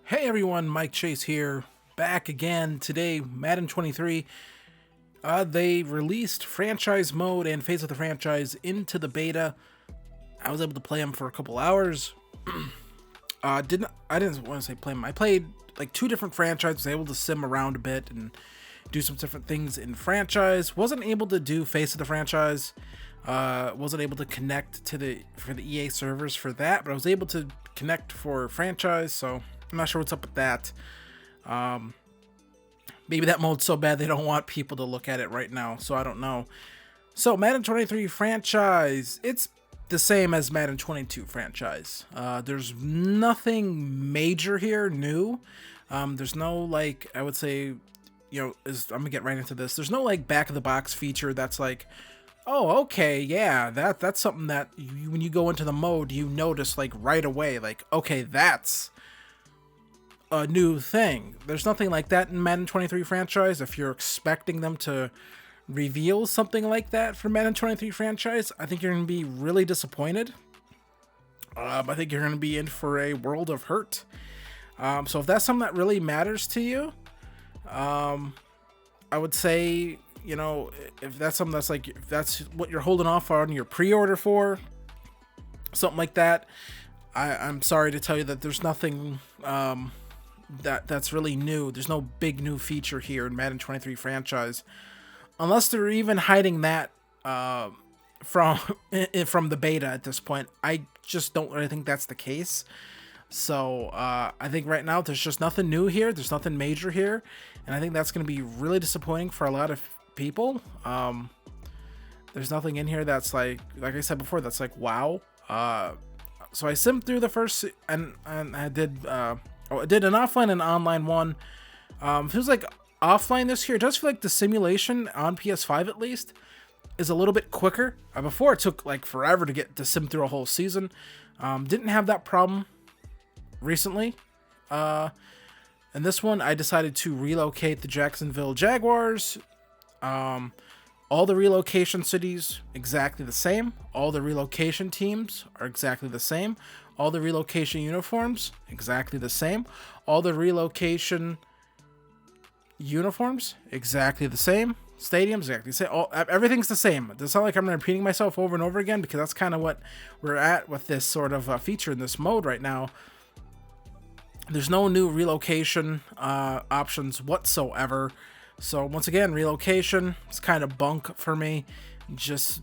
Hey everyone, Mike Chase here, back again today. Madden 23. They released franchise mode and phase of the franchise into the beta. I was able to play them for a couple hours. I didn't want to say play them. I played like two different franchises. Was able to sim around a bit and do some different things in franchise. Wasn't able to do face of the franchise. Wasn't able to connect to the EA servers for that, but I was able to connect for franchise. So I'm not sure what's up with that. Maybe that mode's so bad they don't want people to look at it right now, so I don't know. So Madden 23 franchise, it's the same as Madden 22 franchise. There's nothing major here, new. There's no, like, I would say, I'm gonna get right into this. There's no, like, back of the box feature that's like, oh, okay, yeah, that's something that when you go into the mode, you notice, like, right away, like, okay, that's a new thing. There's nothing like that in Madden 23 franchise. If you're expecting them to reveal something like that for Madden 23 franchise, I think you're going to be really disappointed. I think you're going to be in for a world of hurt. So if that's something that really matters to you, I would say, if that's something that's like, if that's what you're holding off on your pre-order for, something like that, I'm sorry to tell you that there's nothing that's really new. There's no big new feature here in Madden 23 franchise, unless they're even hiding that from the beta at this point. I just don't really think that's the case. So I think right now there's just nothing new here. There's nothing major here, and I think that's going to be really disappointing for a lot of people. There's nothing in here that's like I said before, that's like wow. So I simmed through the first, and I did I did an offline and online one. Feels like offline this year. It does feel like the simulation on PS5 at least is a little bit quicker. Before it took like forever to get to sim through a whole season. Didn't have that problem recently. And this one I decided to relocate the Jacksonville Jaguars. All the relocation cities exactly the same. All the relocation teams are exactly the same. All the relocation uniforms exactly the same. All the relocation uniforms exactly the same. Stadiums exactly the same. Everything's the same. It's not like I'm repeating myself over and over again, because that's kind of what we're at with this sort of feature in this mode right now. There's no new relocation options whatsoever. So once again, relocation is kind of bunk for me. Just,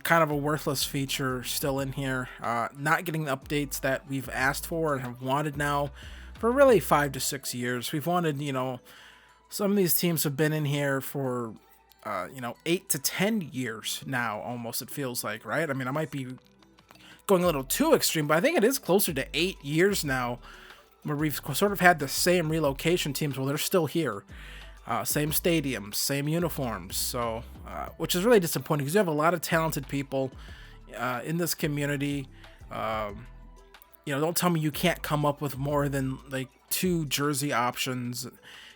kind of a worthless feature still in here. Not getting the updates that we've asked for and have wanted now for really 5 to 6 years. We've wanted, some of these teams have been in here for, 8 to 10 years now, almost, it feels like, right? I mean, I might be going a little too extreme, but I think it is closer to 8 years now where we've sort of had the same relocation teams. Well, they're still here. Same stadiums, same uniforms, so which is really disappointing, because you have a lot of talented people in this community. Don't tell me you can't come up with more than like 2 jersey options,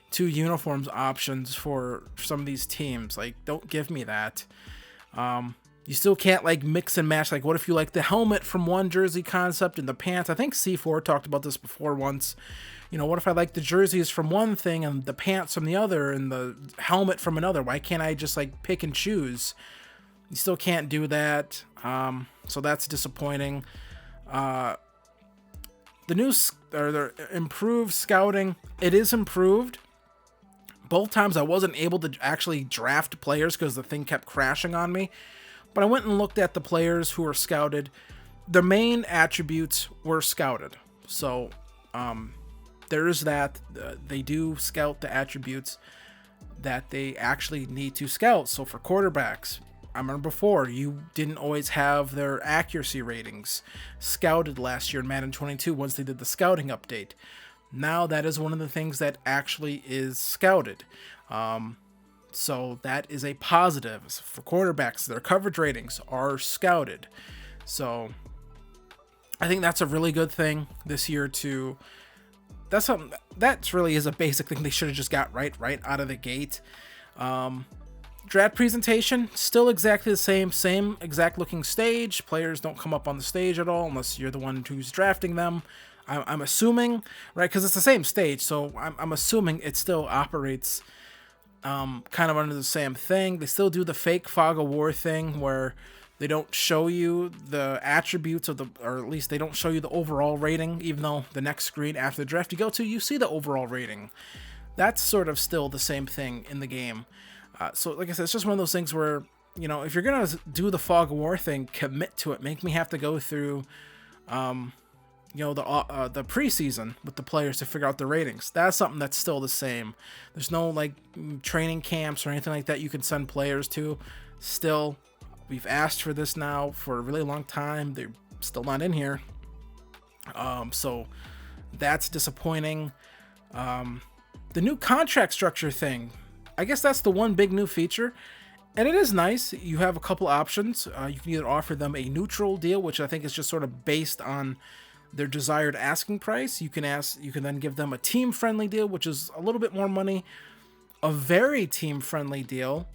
2 uniforms options for some of these teams. Like, don't give me that. You still can't like mix and match. Like, what if you like the helmet from one jersey concept and the pants? I think C4 talked about this before once. What if I like the jerseys from one thing and the pants from the other and the helmet from another? Why can't I just like pick and choose? You still can't do that. So that's disappointing. The improved scouting, it is improved. Both times I wasn't able to actually draft players because the thing kept crashing on me. But I went and looked at the players who were scouted. The main attributes were scouted. So, there is that. They do scout the attributes that they actually need to scout. So for quarterbacks, I remember before, you didn't always have their accuracy ratings scouted last year in Madden 22 once they did the scouting update. Now that is one of the things that actually is scouted. So that is a positive. For quarterbacks, their coverage ratings are scouted. So I think that's a really good thing this year to... That's really is a basic thing they should have just got right out of the gate. Draft presentation, still exactly the same exact looking stage. Players don't come up on the stage at all unless you're the one who's drafting them. I'm assuming, right, because it's the same stage, so I'm assuming it still operates kind of under the same thing. They still do the fake fog of war thing where they don't show you the attributes of the, or at least they don't show you the overall rating, even though the next screen after the draft you go to, you see the overall rating. That's sort of still the same thing in the game. So like I said, it's just one of those things where, you know, if you're going to do the fog of war thing, commit to it. Make me have to go through, you know, the preseason with the players to figure out the ratings. That's something that's still the same. There's no like training camps or anything like that you can send players to. Still, we've asked for this now for a really long time. They're still not in here. So that's disappointing. The new contract structure thing, I guess that's the one big new feature. And it is nice. You have a couple options. You can either offer them a neutral deal, which I think is just sort of based on their desired asking price. You can then give them a team-friendly deal, which is a little bit more money. A very team-friendly deal,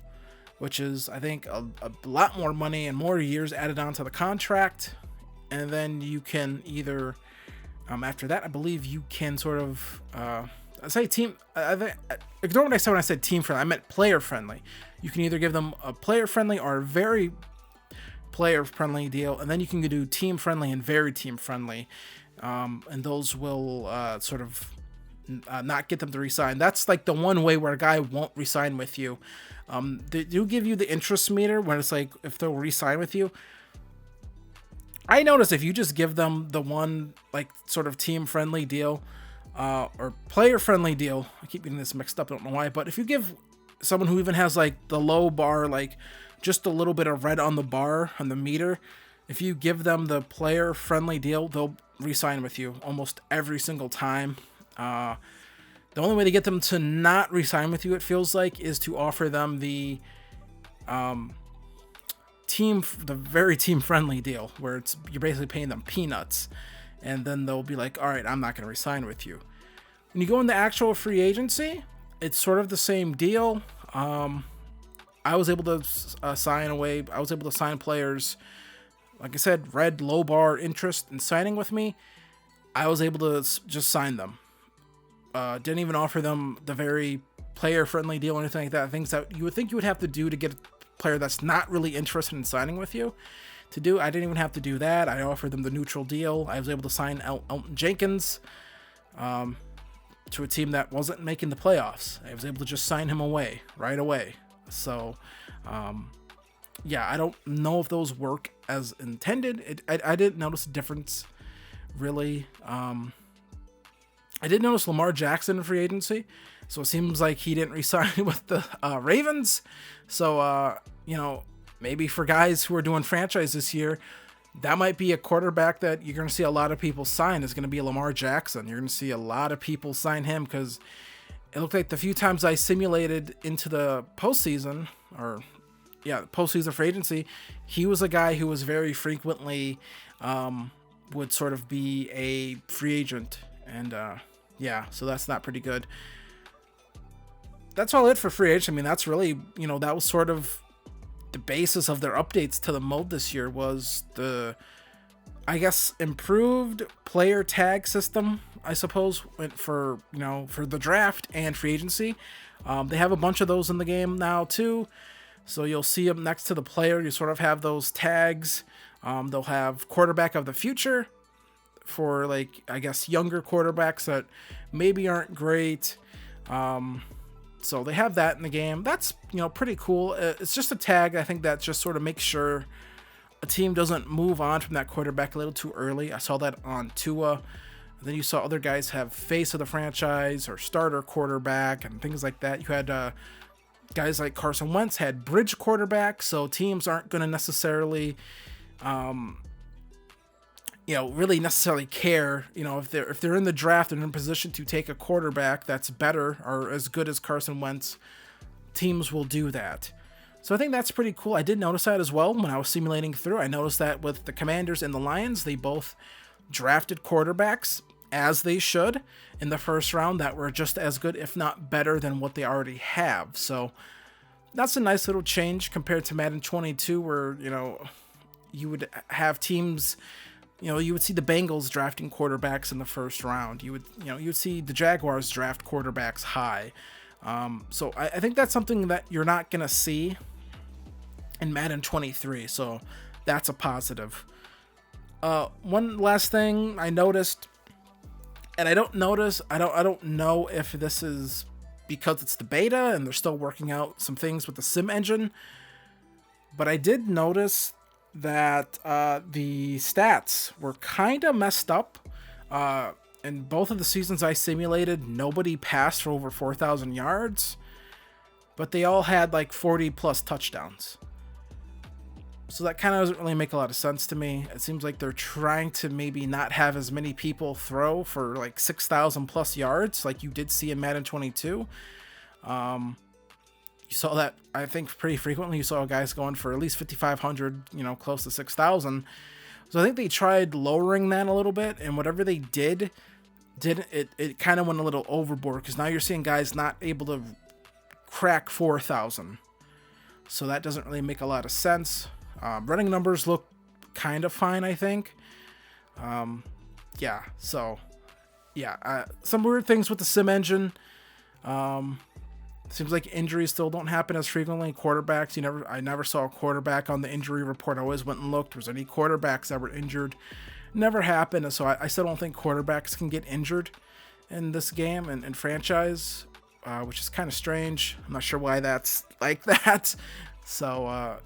which is, I think, a lot more money and more years added onto the contract. And then you can either, after that, I believe you can sort of, ignore what I said when I said team-friendly. I meant player-friendly. You can either give them a player-friendly or a very player-friendly deal, and then you can do team-friendly and very team-friendly, and those will sort of not get them to resign. That's like the one way where a guy won't resign with you. They do give you the interest meter when it's like if they'll resign with you. I notice if you just give them the one like sort of team-friendly deal or player-friendly deal, I keep getting this mixed up, I don't know why, but if you give someone who even has like the low bar, like just a little bit of red on the bar on the meter, if you give them the player-friendly deal, they'll re-sign with you almost every single time. The only way to get them to not re-sign with you, it feels like, is to offer them the very team-friendly deal, where you're basically paying them peanuts, and then they'll be like, all right, I'm not going to re-sign with you. When you go into actual free agency, it's sort of the same deal. I was able to sign players, like I said, red low bar interest in signing with me. I was able to just sign them. Didn't even offer them the very player-friendly deal or anything like that. Things that you would think you would have to do to get a player that's not really interested in signing with you to do. I didn't even have to do that. I offered them the neutral deal. I was able to sign Elton Jenkins to a team that wasn't making the playoffs. I was able to just sign him right away. So, yeah, I don't know if those work as intended. I didn't notice a difference, really. I did notice Lamar Jackson in free agency, so it seems like he didn't re-sign with the Ravens. So, you know, maybe for guys who are doing franchise this year, that might be a quarterback that you're going to see a lot of people sign, is going to be Lamar Jackson. You're going to see a lot of people sign him because it looked like the few times I simulated into the postseason, postseason free agency, he was a guy who was very frequently would sort of be a free agent. And yeah, so that's not pretty good. That's all it for free agent. I mean, that's really, you know, that was sort of the basis of their updates to the mode this year, was the, I guess, improved player tag system, I suppose, for, you know, for the draft and free agency. They have a bunch of those in the game now too. So you'll see them next to the player. You sort of have those tags. They'll have quarterback of the future for, like, I guess, younger quarterbacks that maybe aren't great. So they have that in the game. That's, you know, pretty cool. It's just a tag. I think that just sort of makes sure a team doesn't move on from that quarterback a little too early. I saw that on Tua. And then you saw other guys have face of the franchise or starter quarterback and things like that. You had guys like Carson Wentz had bridge quarterback, so teams aren't going to necessarily really necessarily care, if they're in the draft and in a position to take a quarterback that's better or as good as Carson Wentz, teams will do that. So I think that's pretty cool. I did notice that as well when I was simulating through. I noticed that with the Commanders and the Lions, they both drafted quarterbacks, as they should, in the first round that were just as good, if not better, than what they already have. So that's a nice little change compared to Madden 22, where, you would have teams, you would see the Bengals drafting quarterbacks in the first round. You would see the Jaguars draft quarterbacks high. So I think that's something that you're not going to see in Madden 23. So that's a positive. One last thing I noticed, and I don't know if this is because it's the beta and they're still working out some things with the sim engine, but I did notice that the stats were kind of messed up. In both of the seasons I simulated, nobody passed for over 4,000 yards, but they all had like 40 plus touchdowns. So that kind of doesn't really make a lot of sense to me. It seems like they're trying to maybe not have as many people throw for like 6,000 plus yards like you did see in Madden 22. You saw that, I think, pretty frequently. You saw guys going for at least 5,500, close to 6,000. So I think they tried lowering that a little bit, and whatever they did it kind of went a little overboard, because now you're seeing guys not able to crack 4,000. So that doesn't really make a lot of sense. Running numbers look kind of fine, I think. Some weird things with the sim engine. Seems like injuries still don't happen as frequently. Quarterbacks, I never saw a quarterback on the injury report. I always went and looked. Was any quarterbacks that were injured? Never happened. So I still don't think quarterbacks can get injured in this game and franchise, which is kind of strange. I'm not sure why that's like that. So,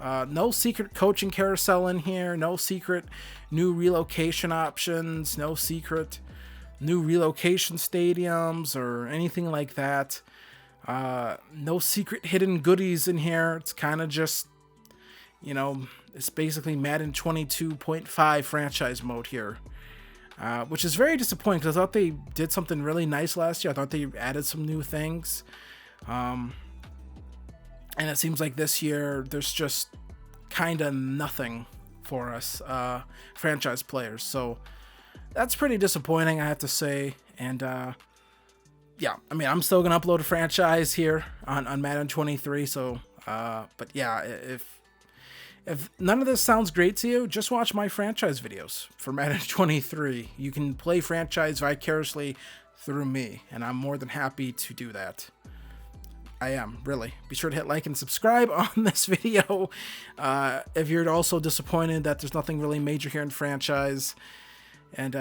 no secret coaching carousel in here. No secret new relocation options. No secret new relocation stadiums or anything like that. No secret hidden goodies in here. It's kind of just, it's basically Madden 22.5 franchise mode here, which is very disappointing because I thought they did something really nice last year. I thought they added some new things. And it seems like this year there's just kind of nothing for us franchise players. So that's pretty disappointing, I have to say. And I'm still going to upload a franchise here on Madden 23. So, if none of this sounds great to you, just watch my franchise videos for Madden 23. You can play franchise vicariously through me, and I'm more than happy to do that. I am, really. Be sure to hit like and subscribe on this video if you're also disappointed that there's nothing really major here in franchise. And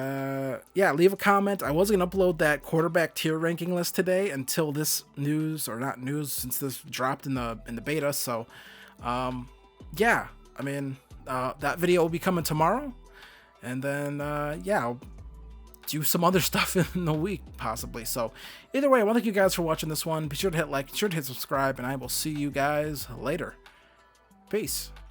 leave a comment. I was going to upload that quarterback tier ranking list today until this news, or not news, since this dropped in the beta. So, that video will be coming tomorrow. And then, I'll do some other stuff in the week, possibly. So, either way, I want to thank you guys for watching this one. Be sure to hit like, be sure to hit subscribe, and I will see you guys later. Peace.